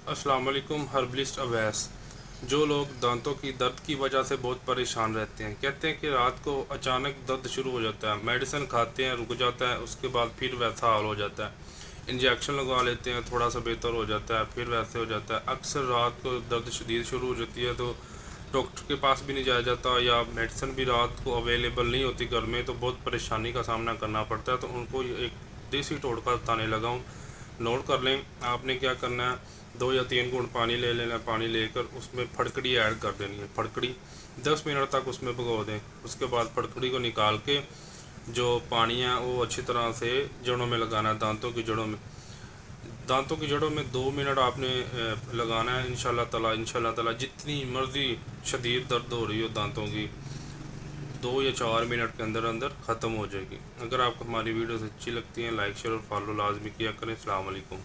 अस्सलाम वालेकुम। हर्बलिस्ट अवैस। जो लोग दांतों की दर्द की वजह से बहुत परेशान रहते हैं, कहते हैं कि रात को अचानक दर्द शुरू हो जाता है, मेडिसिन खाते हैं रुक जाता है, उसके बाद फिर वैसा हाल हो जाता है। इंजेक्शन लगवा लेते हैं, थोड़ा सा बेहतर हो जाता है, फिर वैसे हो जाता है। अक्सर रात को दर्द शदीद शुरू हो जाती है तो डॉक्टर के पास भी नहीं जाया जाता, या मेडिसिन भी रात को अवेलेबल नहीं होती घर में, तो बहुत परेशानी का सामना करना पड़ता है। तो उनको एक देसी टोटका बताने लगा हूँ, नोट कर लें। आपने क्या करना है, 2 या 3 घूंट पानी ले लेना। पानी लेकर उसमें फटकड़ी ऐड कर देनी है। फटकड़ी 10 मिनट तक उसमें भिगो दें। उसके बाद फटकड़ी को निकाल के जो पानी है वो अच्छी तरह से जड़ों में लगाना है, दांतों की जड़ों में। दांतों की जड़ों में 2 मिनट आपने लगाना है। इंशाल्लाह ताला जितनी मर्ज़ी शदीद दर्द हो रही हो दांतों की, 2 या 4 मिनट के अंदर अंदर ख़त्म हो जाएगी। अगर आपको हमारी वीडियोस अच्छी लगती हैं, लाइक शेयर और फॉलो लाजमी किया करें। अस्सलाम वालेकुम।